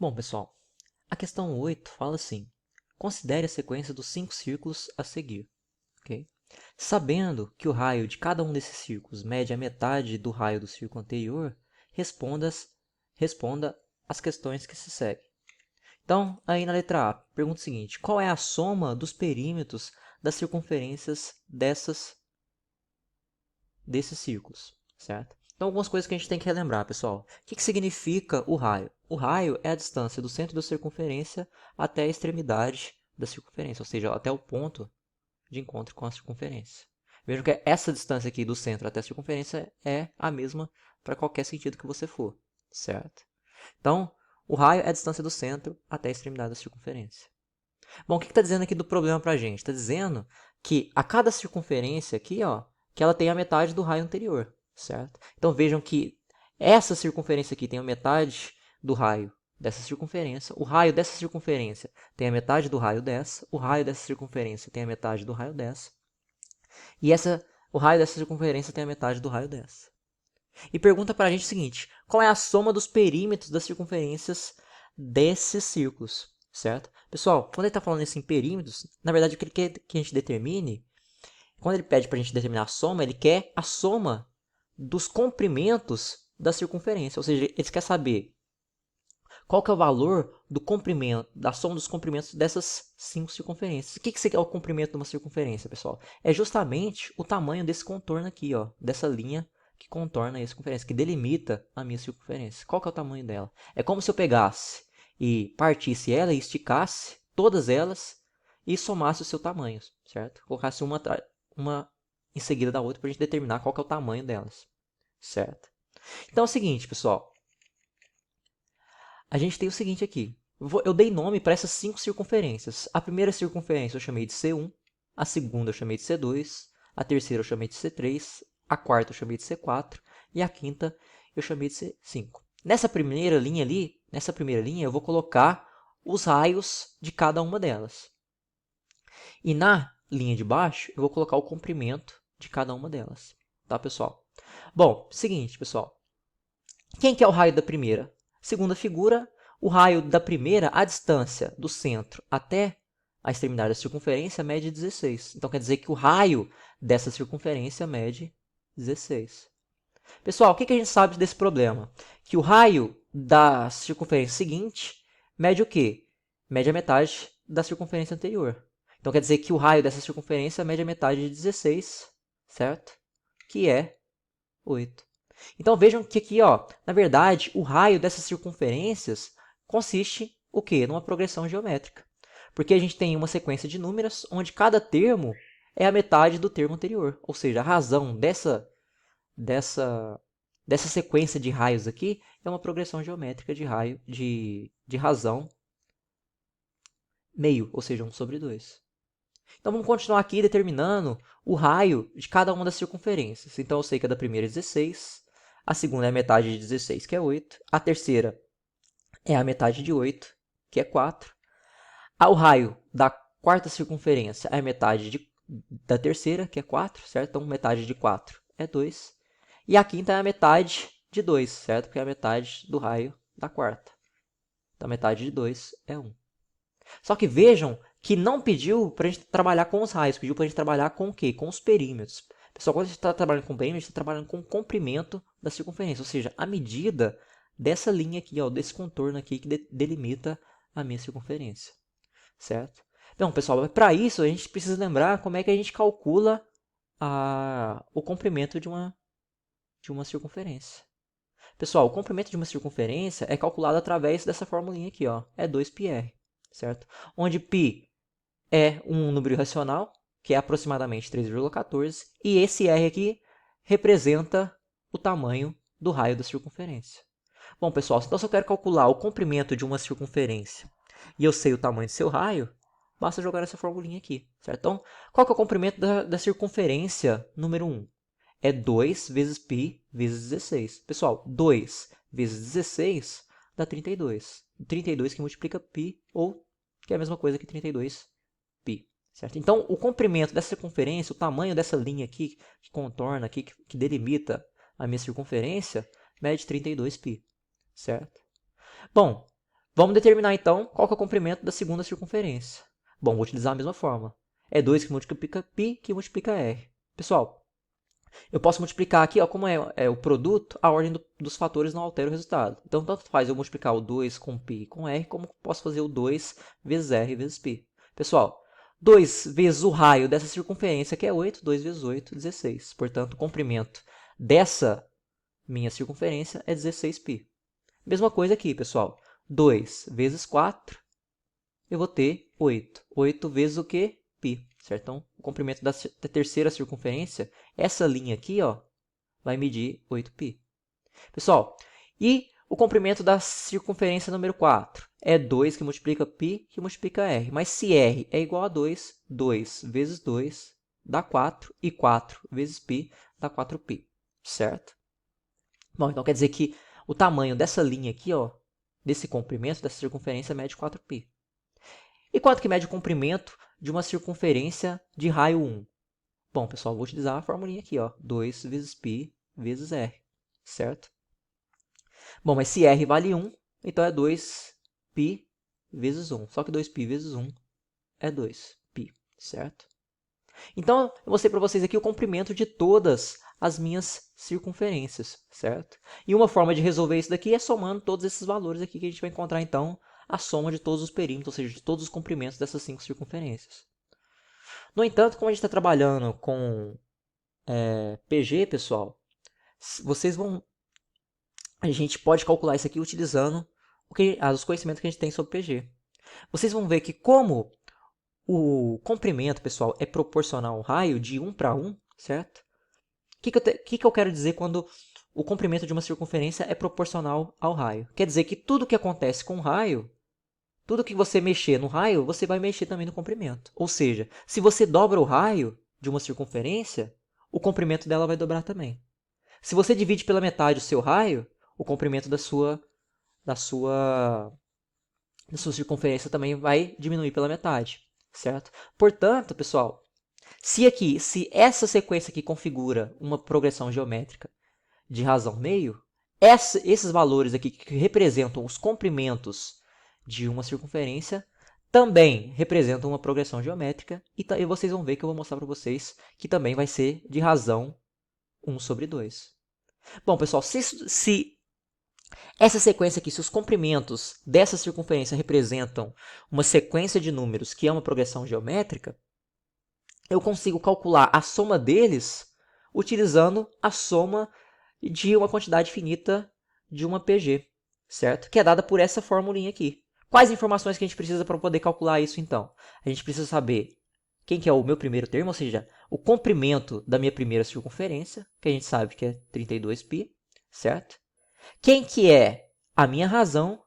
Bom, pessoal, a questão 8 fala assim: considere a sequência dos 5 círculos a seguir. Ok? Sabendo que o raio de cada um desses círculos mede a metade do raio do círculo anterior, responda as questões que se seguem. Então, aí na letra A, pergunta o seguinte: qual é a soma dos perímetros das circunferências desses círculos? Certo? Então, algumas coisas que a gente tem que relembrar, pessoal. O que significa o raio? O raio é a distância do centro da circunferência até a extremidade da circunferência, ou seja, até o ponto de encontro com a circunferência. Vejam que essa distância aqui do centro até a circunferência é a mesma para qualquer sentido que você for, certo? Então, o raio é a distância do centro até a extremidade da circunferência. Bom, o que está dizendo aqui do problema para a gente? Está dizendo que a cada circunferência aqui, ó, que ela tem a metade do raio anterior, certo? Então vejam que essa circunferência aqui tem a metade do raio dessa circunferência, o raio dessa circunferência tem a metade do raio dessa, o raio dessa circunferência tem a metade do raio dessa, e o raio dessa circunferência tem a metade do raio dessa. E pergunta para a gente o seguinte: qual é a soma dos perímetros das circunferências desses círculos, certo? Pessoal, quando ele está falando isso em perímetros, na verdade o que ele quer que a gente determine, quando ele pede para a gente determinar a soma, ele quer a soma dos comprimentos da circunferência, ou seja, ele quer saber qual que é o valor do comprimento, da soma dos comprimentos dessas 5 circunferências. O que é o comprimento de uma circunferência, pessoal? É justamente o tamanho desse contorno aqui, ó, dessa linha que contorna a circunferência, que delimita a minha circunferência. Qual que é o tamanho dela? É como se eu pegasse e partisse ela e esticasse todas elas e somasse o seu tamanho, certo? Colocasse uma em seguida da outra para a gente determinar qual que é o tamanho delas, certo? Então é o seguinte, pessoal. A gente tem o seguinte aqui. Eu dei nome para essas 5 circunferências. A primeira circunferência eu chamei de C1, a segunda eu chamei de C2, a terceira eu chamei de C3, a quarta eu chamei de C4 e a quinta eu chamei de C5. Nessa primeira linha ali, eu vou colocar os raios de cada uma delas. E na linha de baixo eu vou colocar o comprimento de cada uma delas. Tá, pessoal? Bom, seguinte, pessoal. Quem que é o raio da primeira? Segunda figura, o raio da primeira, a distância do centro até a extremidade da circunferência mede 16. Então, quer dizer que o raio dessa circunferência mede 16. Pessoal, o que a gente sabe desse problema? Que o raio da circunferência seguinte mede o quê? Mede a metade da circunferência anterior. Então, quer dizer que o raio dessa circunferência mede a metade de 16, certo? Que é 8. Então vejam que aqui, ó, na verdade, o raio dessas circunferências consiste o quê? Numa progressão geométrica. Porque a gente tem uma sequência de números onde cada termo é a metade do termo anterior. Ou seja, a razão dessa sequência de raios aqui é uma progressão geométrica de raio de razão meio, ou seja, 1/2. Então vamos continuar aqui determinando o raio de cada uma das circunferências. Então eu sei que a da primeira é 16, a segunda é a metade de 16, que é 8, a terceira é a metade de 8, que é 4. O raio da quarta circunferência é a metade da terceira, que é 4, certo? Então metade de 4 é 2. E a quinta é a metade de 2, certo? Porque é a metade do raio da quarta. Então metade de 2 é 1. Só que vejam que não pediu para a gente trabalhar com os raios, pediu para a gente trabalhar com o quê? Com os perímetros. Pessoal, quando a gente está trabalhando com perímetros, a gente está trabalhando com o comprimento da circunferência, ou seja, a medida dessa linha aqui, ó, desse contorno aqui que delimita a minha circunferência, certo? Então, pessoal, para isso a gente precisa lembrar como é que a gente calcula o comprimento de uma circunferência. Pessoal, o comprimento de uma circunferência é calculado através dessa formulinha aqui, ó, é 2πr, certo? Onde π é um número irracional, que é aproximadamente 3,14, e esse r aqui representa o tamanho do raio da circunferência. Bom, pessoal, então se eu quero calcular o comprimento de uma circunferência e eu sei o tamanho do seu raio, basta jogar essa formulinha aqui, certo? Então, qual que é o comprimento da circunferência número 1? É 2 vezes π vezes 16. Pessoal, 2 vezes 16 dá 32. 32 que multiplica π, ou que é a mesma coisa que 32π. Certo? Então, o comprimento dessa circunferência, o tamanho dessa linha aqui, que contorna aqui, que delimita a minha circunferência, mede 32π. Certo? Bom, Vamos determinar, então, qual que é o comprimento da segunda circunferência. Bom, vou utilizar a mesma forma. É 2 que multiplica π, que multiplica r. Pessoal, eu posso multiplicar aqui, ó, como é o produto, a ordem dos fatores não altera o resultado. Então, tanto faz eu multiplicar o 2 com π e com r, como posso fazer o 2 vezes r vezes π. Pessoal, 2 vezes o raio dessa circunferência, que é 8, 2 vezes 8, 16. Portanto, o comprimento dessa minha circunferência é 16π. Mesma coisa aqui, pessoal. 2 vezes 4, eu vou ter 8. 8 vezes o quê? Π, certo? Então, o comprimento da terceira circunferência, essa linha aqui, ó, vai medir 8π. Pessoal, e o comprimento da circunferência número 4? É 2 que multiplica π, que multiplica r. Mas se r é igual a 2, 2 vezes 2 dá 4, e 4 vezes π dá 4π, certo? Bom, então quer dizer que o tamanho dessa linha aqui, ó, desse comprimento, dessa circunferência, mede 4π. E quanto que mede o comprimento de uma circunferência de raio 1? Bom, pessoal, vou utilizar a formulinha aqui, ó, 2 vezes π vezes r, certo? Bom, mas se r vale 1, então é 2π vezes 1. Só que 2π vezes 1 é 2π, certo? Então, eu mostrei para vocês aqui o comprimento de todas as minhas circunferências, certo? E uma forma de resolver isso daqui é somando todos esses valores aqui, que a gente vai encontrar, então, a soma de todos os perímetros, ou seja, de todos os comprimentos dessas 5 circunferências. No entanto, como a gente está trabalhando com PG, pessoal, vocês vão... A gente pode calcular isso aqui utilizando os conhecimentos que a gente tem sobre PG. Vocês vão ver que como o comprimento, pessoal, é proporcional ao raio de 1 para 1, certo? O que eu quero dizer quando o comprimento de uma circunferência é proporcional ao raio? Quer dizer que tudo que acontece com o raio, tudo que você mexer no raio, você vai mexer também no comprimento. Ou seja, se você dobra o raio de uma circunferência, o comprimento dela vai dobrar também. Se você divide pela metade o seu raio, o comprimento da sua circunferência também vai diminuir pela metade, certo? Portanto, pessoal, se essa sequência aqui configura uma progressão geométrica de razão meio, esses valores aqui que representam os comprimentos de uma circunferência também representam uma progressão geométrica, e vocês vão ver que eu vou mostrar para vocês que também vai ser de razão 1 sobre 2. Bom, pessoal, se essa sequência aqui, se os comprimentos dessa circunferência representam uma sequência de números que é uma progressão geométrica, eu consigo calcular a soma deles utilizando a soma de uma quantidade finita de uma PG, certo? Que é dada por essa formulinha aqui. Quais informações que a gente precisa para poder calcular isso, então? A gente precisa saber quem que é o meu primeiro termo, ou seja, o comprimento da minha primeira circunferência, que a gente sabe que é 32π, certo? Quem que é a minha razão,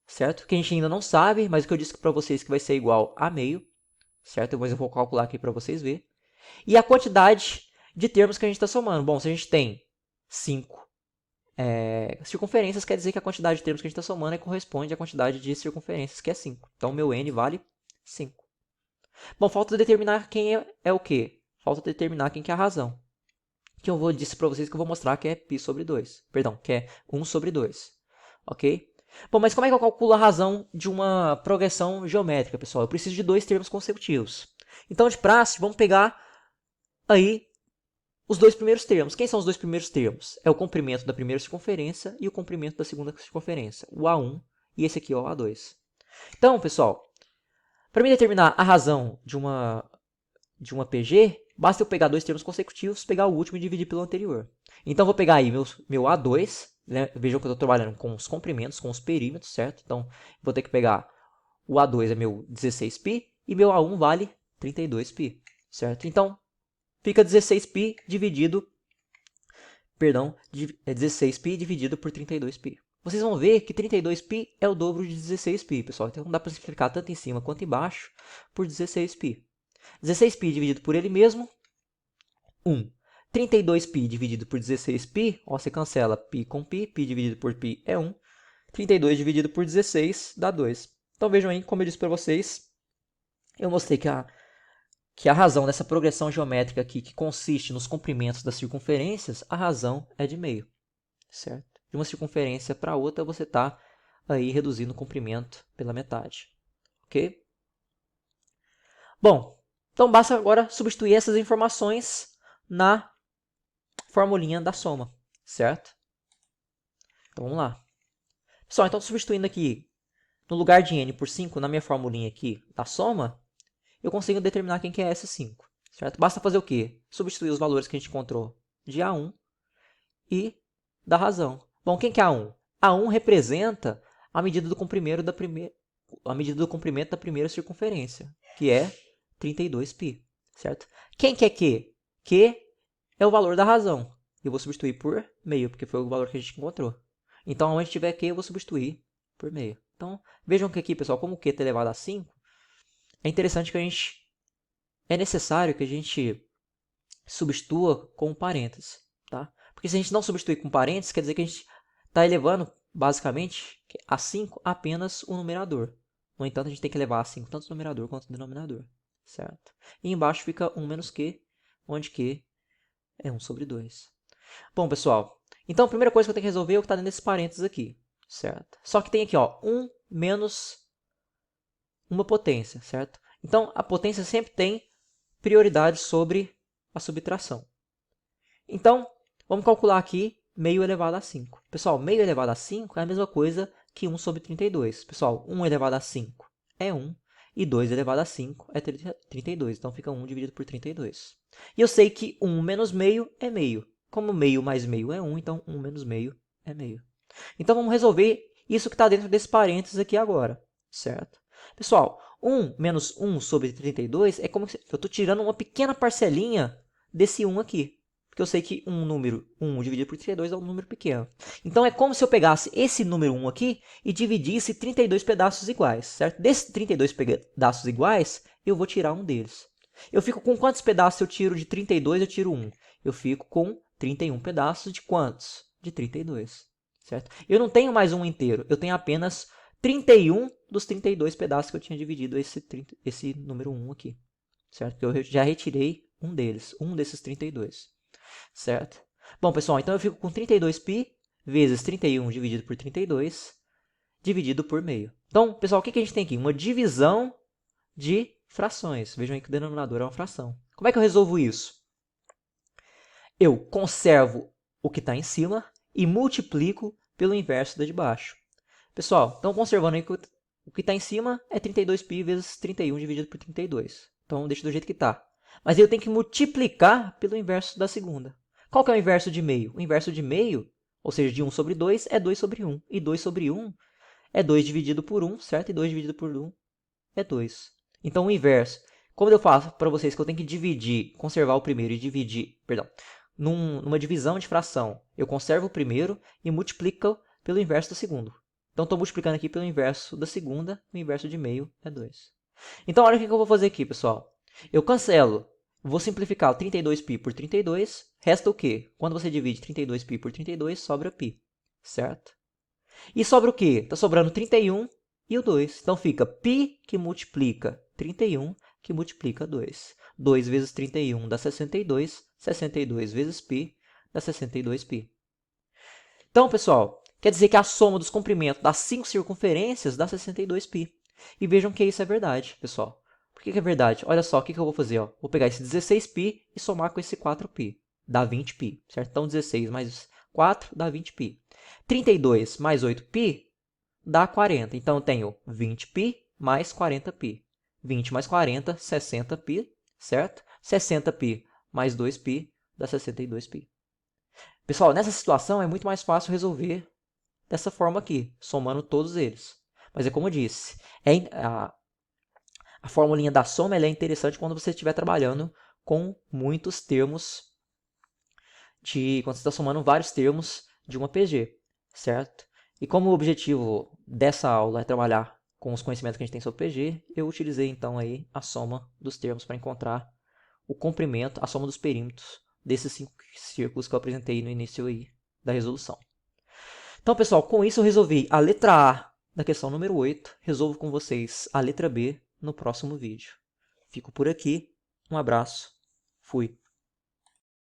certo? Que a gente ainda não sabe, mas o que eu disse para vocês que vai ser igual a meio, certo? Mas eu vou calcular aqui para vocês verem. E a quantidade de termos que a gente está somando. Bom, se a gente tem 5 circunferências, quer dizer que a quantidade de termos que a gente está somando corresponde à quantidade de circunferências, que é 5. Então, meu n vale 5. Bom, falta determinar quem é o quê? Falta determinar quem que é a razão. Que eu vou dizer para vocês que eu vou mostrar que é π sobre 2. Perdão, que é 1 sobre 2. Ok? Bom, mas como é que eu calculo a razão de uma progressão geométrica, pessoal? Eu preciso de 2 termos consecutivos. Então, de praxe, vamos pegar aí os 2 primeiros termos. Quem são os 2 primeiros termos? É o comprimento da primeira circunferência e o comprimento da segunda circunferência. O A1 e esse aqui, ó, o A2. Então, pessoal, para mim determinar a razão de uma PG, basta eu pegar 2 termos consecutivos, pegar o último e dividir pelo anterior. Então, vou pegar aí meu A2, né? Vejam que eu estou trabalhando com os comprimentos, com os perímetros, certo? Então, vou ter que pegar o A2 é meu 16π e meu A1 vale 32π, certo? Então, fica 16π dividido, 16π dividido por 32π. Vocês vão ver que 32π é o dobro de 16π, pessoal. Então, não dá para simplificar tanto em cima quanto embaixo por 16π. 16π dividido por ele mesmo, 1. 32π dividido por 16π, ó, você cancela π com π, π dividido por π é 1. 32 dividido por 16 dá 2. Então vejam aí, como eu disse para vocês, eu mostrei que a razão dessa progressão geométrica aqui, que consiste nos comprimentos das circunferências, a razão é de meio, certo? De uma circunferência para outra, você está aí reduzindo o comprimento pela metade. Ok? Bom, então basta agora substituir essas informações na formulinha da soma, certo? Então vamos lá. Pessoal, então substituindo aqui no lugar de n por 5 na minha formulinha aqui da soma, eu consigo determinar quem que é esse 5, certo? Basta fazer o quê? Substituir os valores que a gente encontrou de A1 e da razão. Bom, quem que é A1? A1 representa a medida do comprimento da primeira circunferência, que é 32π, certo? Quem que é Q? Q é o valor da razão. Eu vou substituir por meio, porque foi o valor que a gente encontrou. Então, onde tiver Q, eu vou substituir por meio. Então, vejam que aqui, pessoal, como Q está elevado a 5, é interessante que é necessário que a gente substitua com parênteses, tá? Porque se a gente não substituir com parênteses, quer dizer que a gente está elevando, basicamente, a 5 apenas o numerador. No entanto, a gente tem que elevar a 5 tanto o numerador quanto o denominador, certo? E embaixo fica 1 menos Q, onde Q é 1 sobre 2. Bom, pessoal, então a primeira coisa que eu tenho que resolver é o que está dentro desses parênteses aqui, certo? Só que tem aqui, ó, 1 menos uma potência, certo? Então, a potência sempre tem prioridade sobre a subtração. Então, vamos calcular aqui meio elevado a 5. Pessoal, meio elevado a 5 é a mesma coisa que 1 sobre 32. Pessoal, 1 elevado a 5 é 1 e 2 elevado a 5 é 32. Então, fica 1 dividido por 32. E eu sei que 1 menos meio é meio. Como meio mais meio é 1, então 1 menos meio é meio. Então, vamos resolver isso que está dentro desse parênteses aqui agora, certo? Pessoal, 1 menos 1 sobre 32 é como se eu estou tirando uma pequena parcelinha desse 1 aqui. Porque eu sei que um número 1 dividido por 32 é um número pequeno. Então, é como se eu pegasse esse número 1 aqui e dividisse 32 pedaços iguais, certo? Desses 32 pedaços iguais, eu vou tirar um deles. Eu fico com quantos pedaços eu tiro de 32? Eu tiro 1. Eu fico com 31 pedaços de quantos? De 32, certo? Eu não tenho mais um inteiro, eu tenho apenas 31 dos 32 pedaços que eu tinha dividido esse número 1 aqui, certo? Porque eu já retirei um deles, um desses 32, certo? Bom, pessoal, então eu fico com 32π vezes 31 dividido por 32, dividido por meio. Então, pessoal, o que a gente tem aqui? Uma divisão de frações. Vejam aí que o denominador é uma fração. Como é que eu resolvo isso? Eu conservo o que está em cima e multiplico pelo inverso da de baixo. Pessoal, então conservando aí que o que está em cima é 32π vezes 31 dividido por 32. Então, deixa do jeito que está. Mas eu tenho que multiplicar pelo inverso da segunda. Qual que é o inverso de meio? O inverso de meio, ou seja, de 1 sobre 2, é 2 sobre 1. E 2 sobre 1 é 2 dividido por 1, certo? E 2 dividido por 1 é 2. Então, o inverso. Como eu faço para vocês que eu tenho que dividir, conservar o primeiro e dividir, perdão, numa divisão de fração, eu conservo o primeiro e multiplico pelo inverso do segundo. Então, estou multiplicando aqui pelo inverso da segunda, o inverso de meio é 2. Então, olha o que eu vou fazer aqui, pessoal. Eu cancelo, vou simplificar o 32π por 32, resta o quê? Quando você divide 32π por 32, sobra π, certo? E sobra o quê? Está sobrando 31 e o 2. Então, fica π que multiplica 31, que multiplica 2. 2 vezes 31 dá 62, 62 vezes π dá 62π. Então, pessoal, quer dizer que a soma dos comprimentos das 5 circunferências dá 62π. E vejam que isso é verdade, pessoal. Por que é verdade? Olha só o que eu vou fazer. Ó. Vou pegar esse 16π e somar com esse 4π. Dá 20π, certo? Então, 16 mais 4 dá 20π. 32 mais 8π dá 40. Então, eu tenho 20π mais 40π. 20 mais 40, 60π, certo? 60π mais 2π dá 62π. Pessoal, nessa situação é muito mais fácil resolver dessa forma aqui, somando todos eles. Mas é como eu disse, a formulinha da soma é interessante quando você estiver trabalhando com muitos termos, quando você está somando vários termos de uma PG, certo? E como o objetivo dessa aula é trabalhar com os conhecimentos que a gente tem sobre PG, eu utilizei então aí a soma dos termos para encontrar o comprimento, a soma dos perímetros desses 5 círculos que eu apresentei no início aí da resolução. Então, pessoal, com isso eu resolvi a letra A da questão número 8. Resolvo com vocês a letra B no próximo vídeo. Fico por aqui. Um abraço. Fui.